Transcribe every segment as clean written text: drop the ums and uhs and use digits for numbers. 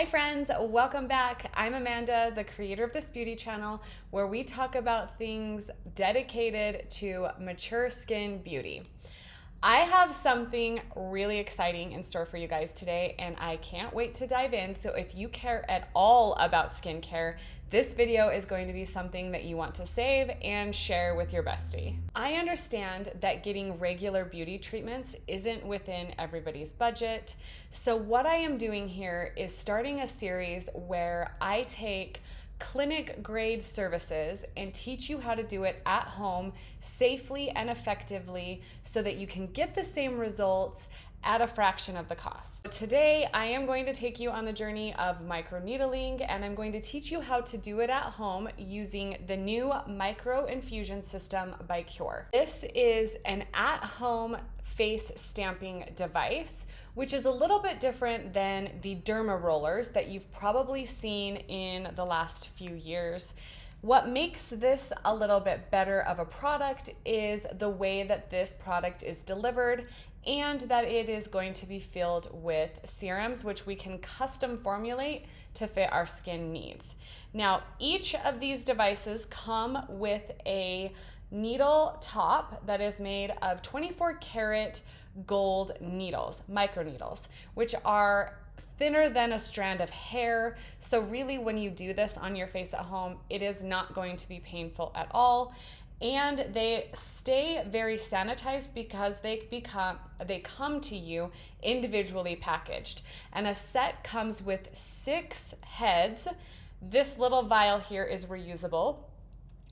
friends, welcome back. I'm Amanda, the creator of this beauty channel, where we talk about things dedicated to mature skin beauty. I have something really exciting in store for you guys today, and I can't wait to dive in. So if you care at all about skincare, this video is going to be something that you want to save and share with your bestie. I understand that getting regular beauty treatments isn't within everybody's budget. So what I am doing here is starting a series where I take clinic grade services and teach you how to do it at home safely and effectively so that you can get the same results at a fraction of the cost. Today, I am going to take you on the journey of microneedling, and I'm going to teach you how to do it at home using the new Micro-Infusion System by Qure. This is an at-home face stamping device, which is a little bit different than the derma rollers that you've probably seen in the last few years. What makes this a little bit better of a product is the way that this product is delivered and that it is going to be filled with serums, which we can custom formulate to fit our skin needs. Now, each of these devices come with a needle top that is made of 24 karat gold needles, microneedles, which are thinner than a strand of hair. So really, when you do this on your face at home, it is not going to be painful at all. And they stay very sanitized because they come to you individually packaged. And a set comes with 6 heads. This little vial here is reusable.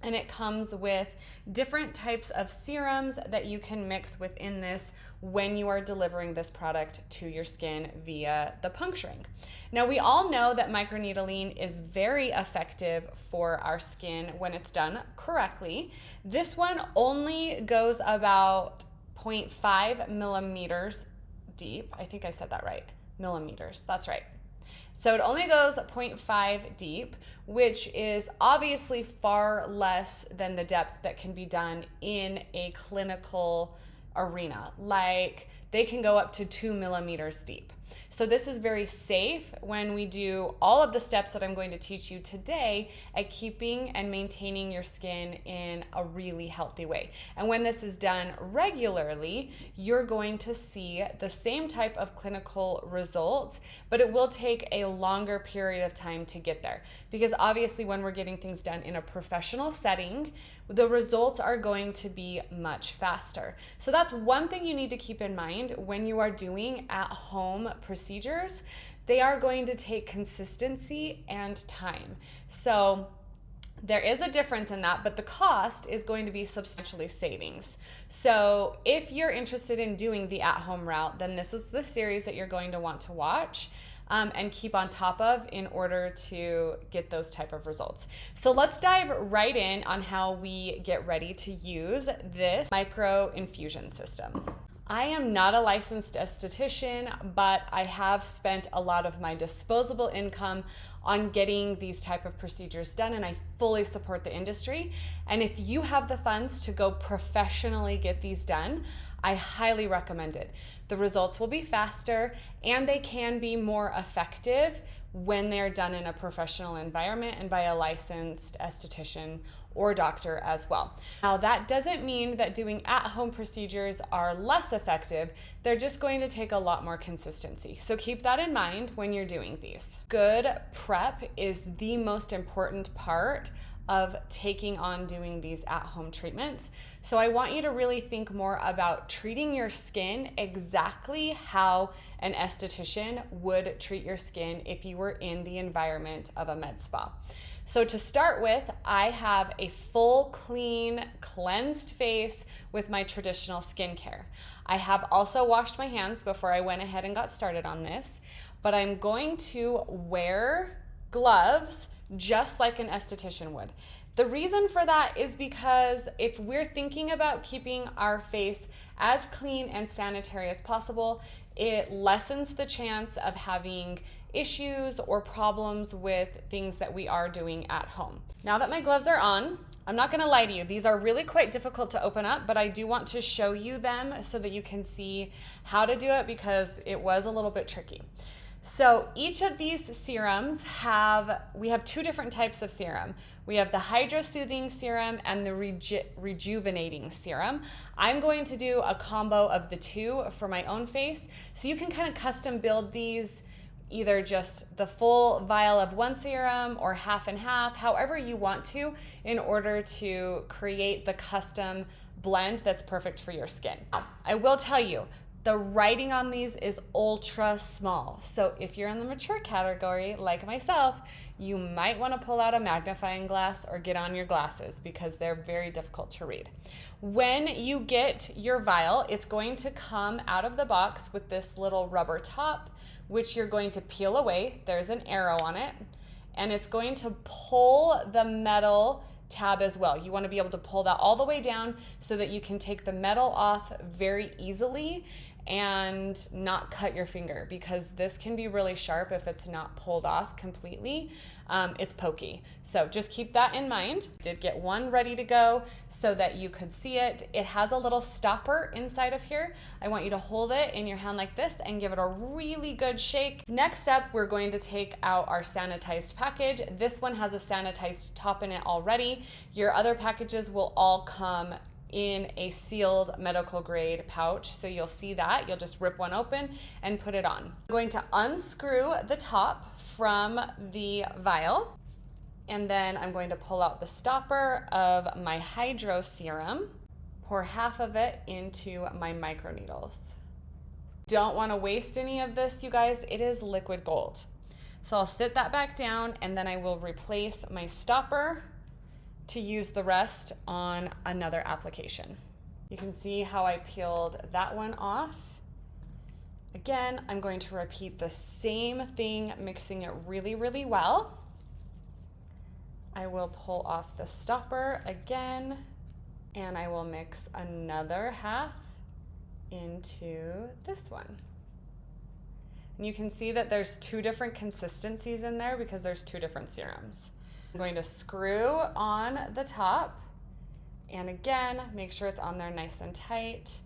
And it comes with different types of serums that you can mix within this when you are delivering this product to your skin via the puncturing. Now, we all know that microneedling is very effective for our skin when it's done correctly. This one only goes about 0.5 millimeters deep. I think I said that right. Millimeters, that's right. So it only goes 0.5 deep, which is obviously far less than the depth that can be done in a clinical arena. Like, they can go up to 2 millimeters deep. So this is very safe when we do all of the steps that I'm going to teach you today at keeping and maintaining your skin in a really healthy way. And when this is done regularly, you're going to see the same type of clinical results, but it will take a longer period of time to get there. Because obviously, when we're getting things done in a professional setting, the results are going to be much faster. So that's one thing you need to keep in mind when you are doing at-home procedures. They are going to take consistency and time. So there is a difference in that, but the cost is going to be substantially savings. So if you're interested in doing the at-home route, then this is the series that you're going to want to watch and keep on top of in order to get those type of results. So let's dive right in on how we get ready to use this micro-infusion system. I am not a licensed esthetician, but I have spent a lot of my disposable income on getting these type of procedures done, and I fully support the industry. And if you have the funds to go professionally get these done, I highly recommend it. The results will be faster and they can be more effective when they're done in a professional environment and by a licensed esthetician or doctor as well. Now, that doesn't mean that doing at-home procedures are less effective. They're just going to take a lot more consistency. So keep that in mind when you're doing these. Good prep is the most important part of taking on doing these at-home treatments. So I want you to really think more about treating your skin exactly how an esthetician would treat your skin if you were in the environment of a med spa. So to start with, I have a full, clean, cleansed face with my traditional skincare. I have also washed my hands before I went ahead and got started on this, but I'm going to wear gloves just like an esthetician would. The reason for that is because if we're thinking about keeping our face as clean and sanitary as possible, it lessens the chance of having issues or problems with things that we are doing at home. Now that my gloves are on, I'm not gonna lie to you, these are really quite difficult to open up, but I do want to show you them so that you can see how to do it because it was a little bit tricky. So each of these serums we have two different types of serum. We have the hydro-soothing serum and the rejuvenating serum. I'm going to do a combo of the two for my own face. So you can kind of custom build these, either just the full vial of one serum or half and half, however you want to, in order to create the custom blend that's perfect for your skin. Now, I will tell you, the writing on these is ultra small. So if you're in the mature category, like myself, you might want to pull out a magnifying glass or get on your glasses because they're very difficult to read. When you get your vial, it's going to come out of the box with this little rubber top, which you're going to peel away. There's an arrow on it, and it's going to pull the metal tab as well. You want to be able to pull that all the way down so that you can take the metal off very easily and not cut your finger, because this can be really sharp if it's not pulled off completely. It's pokey. So just keep that in mind. Did get one ready to go so that you could see it. It has a little stopper inside of here. I want you to hold it in your hand like this and give it a really good shake. Next up, we're going to take out our sanitized package. This one has a sanitized top in it already. Your other packages will all come in a sealed medical grade pouch. So you'll see that. You'll just rip one open and put it on. I'm going to unscrew the top from the vial, and then I'm going to pull out the stopper of my hydro serum, pour half of it into my microneedles. Don't want to waste any of this, you guys. It is liquid gold. So I'll sit that back down, and then I will replace my stopper to use the rest on another application. You can see how I peeled that one off. Again, I'm going to repeat the same thing, mixing it really, really well. I will pull off the stopper again, and I will mix another half into this one. And you can see that there's two different consistencies in there because there's two different serums. I'm going to screw on the top, and again, make sure it's on there nice and tight.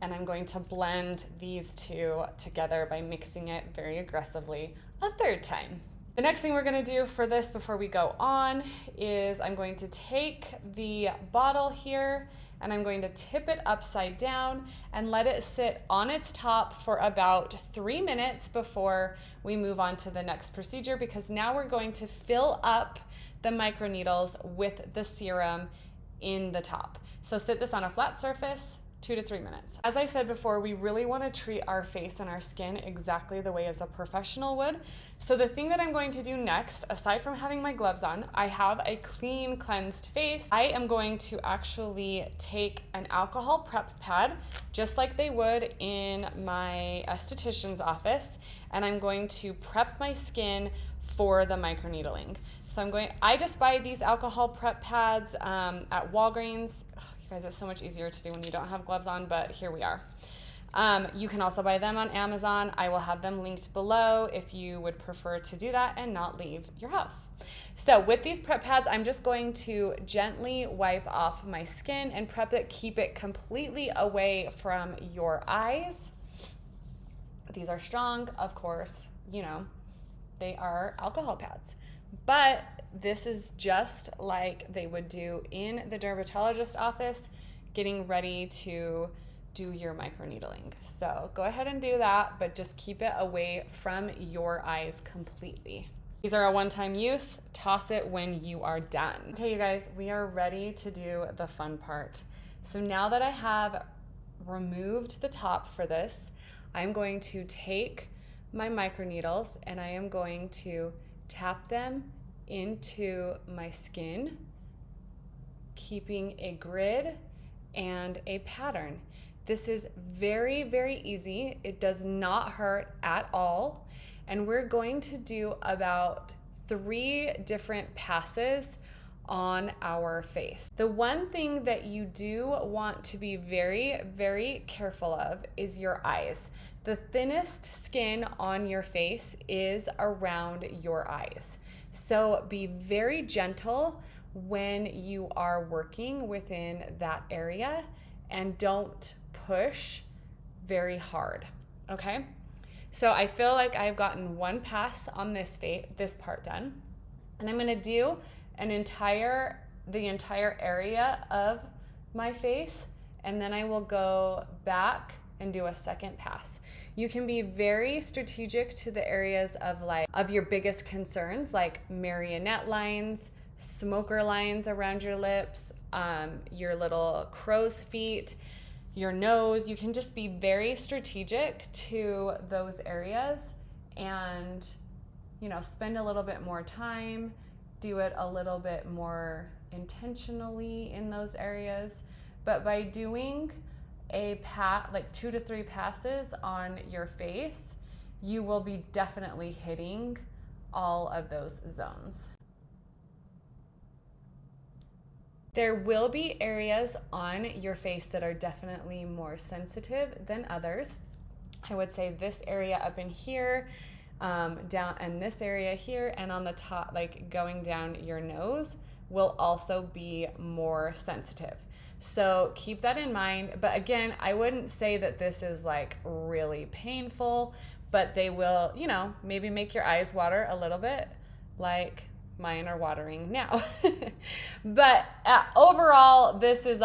And I'm going to blend these two together by mixing it very aggressively a third time. The next thing we're going to do for this before we go on is I'm going to take the bottle here and I'm going to tip it upside down and let it sit on its top for about 3 minutes before we move on to the next procedure, because now we're going to fill up the microneedles with the serum in the top. So sit this on a flat surface, 2 to 3 minutes. As I said before, we really want to treat our face and our skin exactly the way as a professional would. So the thing that I'm going to do next, aside from having my gloves on, I have a clean, cleansed face. I am going to actually take an alcohol prep pad, just like they would in my esthetician's office, and I'm going to prep my skin for the microneedling. So I just buy these alcohol prep pads at Walgreens. Ugh, you guys, it's so much easier to do when you don't have gloves on, but here we are. You can also buy them on Amazon. I will have them linked below if you would prefer to do that and not leave your house. So with these prep pads, I'm just going to gently wipe off my skin and prep it, keep it completely away from your eyes. These are strong, of course, you know, they are alcohol pads. But this is just like they would do in the dermatologist office, getting ready to do your microneedling. So go ahead and do that, but just keep it away from your eyes completely. These are a one-time use. Toss it when you are done. Okay, you guys, we are ready to do the fun part. So now that I have removed the top for this, I'm going to take my microneedles and I am going to tap them into my skin, keeping a grid and a pattern. This is very, very easy. It does not hurt at all. And we're going to do about 3 different passes on our face. The one thing that you do want to be very, very careful of is your eyes. The thinnest skin on your face is around your eyes. So be very gentle when you are working within that area and don't push very hard, okay? So I feel like I've gotten one pass on this part done. And I'm gonna do the entire area of my face, and then I will go back and do a second pass. You can be very strategic to the areas of your biggest concerns, like marionette lines, smoker lines around your lips, your little crow's feet, your nose. You can just be very strategic to those areas and, spend a little bit more time, do it a little bit more intentionally in those areas. But by doing like 2 to 3 passes on your face, you will be definitely hitting all of those zones. There will be areas on your face that are definitely more sensitive than others. I would say this area up in here, down, and this area here, and on the top, like going down your nose, will also be more sensitive. So keep that in mind. But again, I wouldn't say that this is like really painful, but they will, maybe make your eyes water a little bit, like mine are watering now. But overall, this is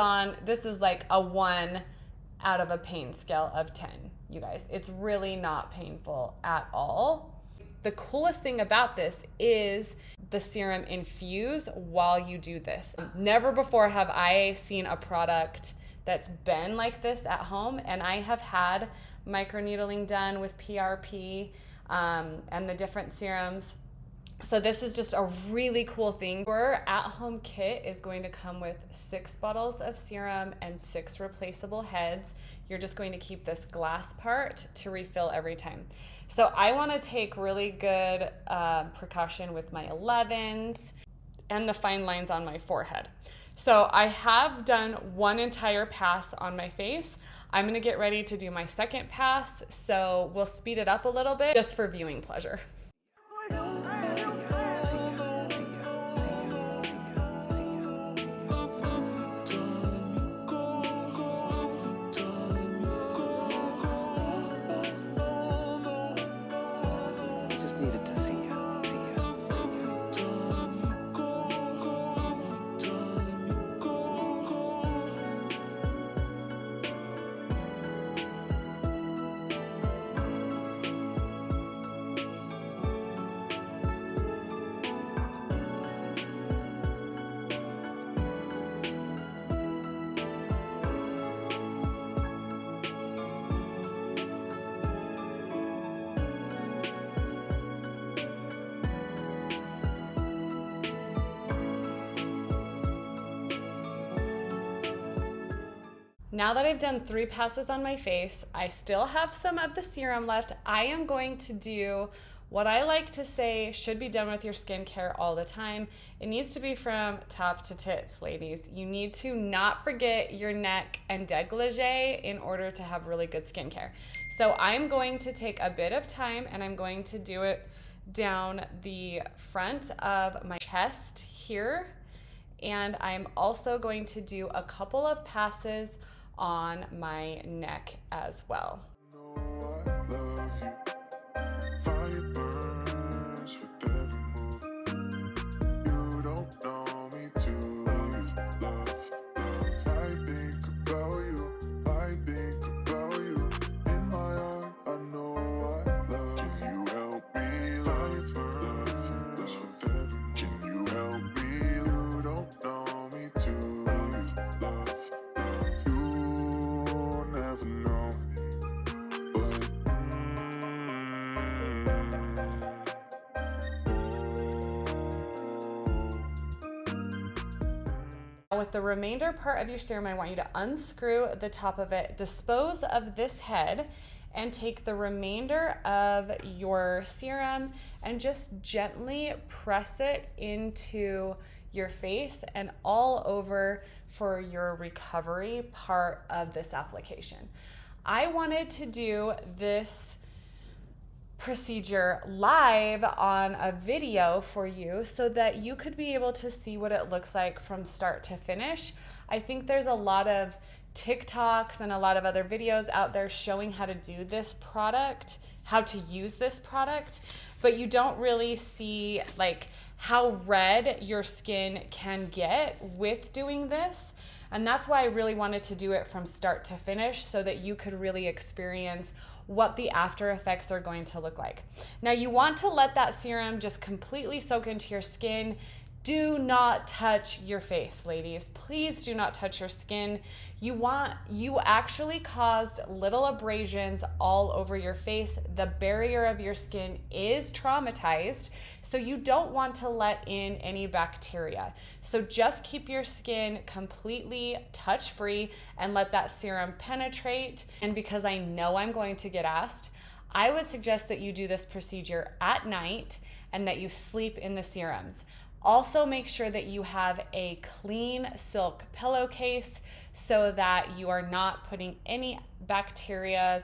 like a 1 out of a pain scale of 10, you guys. It's really not painful at all. The coolest thing about this is the serum infuse while you do this. Never before have I seen a product that's been like this at home, and I have had microneedling done with PRP and the different serums. So this is just a really cool thing. Your at-home kit is going to come with 6 bottles of serum and 6 replaceable heads. You're just going to keep this glass part to refill every time. So I want to take really good precaution with my 11s and the fine lines on my forehead. So I have done 1 entire pass on my face. I'm going to get ready to do my second pass, so we'll speed it up a little bit just for viewing pleasure. Now that I've done 3 passes on my face, I still have some of the serum left. I am going to do what I like to say should be done with your skincare all the time. It needs to be from top to tits, ladies. You need to not forget your neck and décolleté in order to have really good skincare. So I'm going to take a bit of time and I'm going to do it down the front of my chest here. And I'm also going to do a couple of passes on my neck as well. With the remainder part of your serum, I want you to unscrew the top of it, dispose of this head, and take the remainder of your serum and just gently press it into your face and all over for your recovery part of this application. I wanted to do this procedure live on a video for you so that you could be able to see what it looks like from start to finish. I think there's a lot of TikToks and a lot of other videos out there showing how to do this product how to use this product, but you don't really see like how red your skin can get with doing this. And that's why I really wanted to do it from start to finish, so that you could really experience what the after effects are going to look like. Now, you want to let that serum just completely soak into your skin. Do not touch your face, ladies. Please do not touch your skin. You actually caused little abrasions all over your face. The barrier of your skin is traumatized, so you don't want to let in any bacteria. So just keep your skin completely touch-free and let that serum penetrate. And because I know I'm going to get asked, I would suggest that you do this procedure at night and that you sleep in the serums. Also, make sure that you have a clean silk pillowcase so that you are not putting any bacteria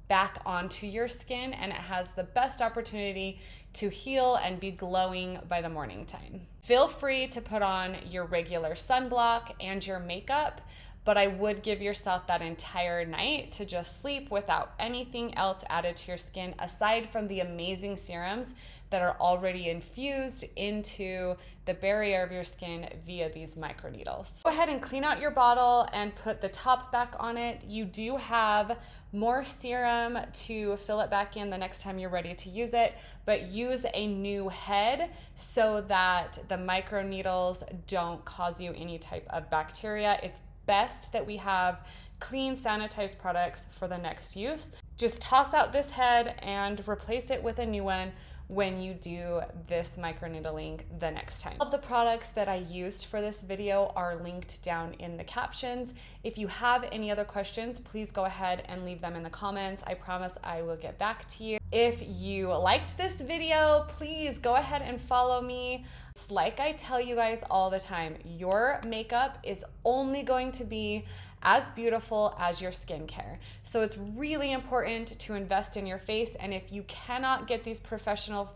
back onto your skin, and it has the best opportunity to heal and be glowing by the morning time. Feel free to put on your regular sunblock and your makeup, but I would give yourself that entire night to just sleep without anything else added to your skin aside from the amazing serums that are already infused into the barrier of your skin via these microneedles. Go ahead and clean out your bottle and put the top back on it. You do have more serum to fill it back in the next time you're ready to use it, but use a new head so that the microneedles don't cause you any type of bacteria. It's best that we have clean, sanitized products for the next use. Just toss out this head and replace it with a new one when you do this microneedling the next time. All of the products that I used for this video are linked down in the captions. If you have any other questions, please go ahead and leave them in the comments. I promise I will get back to you. If you liked this video, please go ahead and follow me. It's like I tell you guys all the time, your makeup is only going to be as beautiful as your skincare. So it's really important to invest in your face, and if you cannot get these professional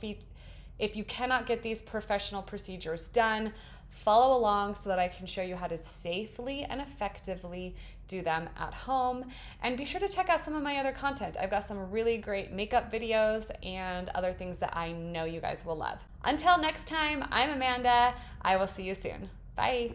procedures done, follow along so that I can show you how to safely and effectively do them at home. And be sure to check out some of my other content. I've got some really great makeup videos and other things that I know you guys will love. Until next time, I'm Amanda. I will see you soon. Bye.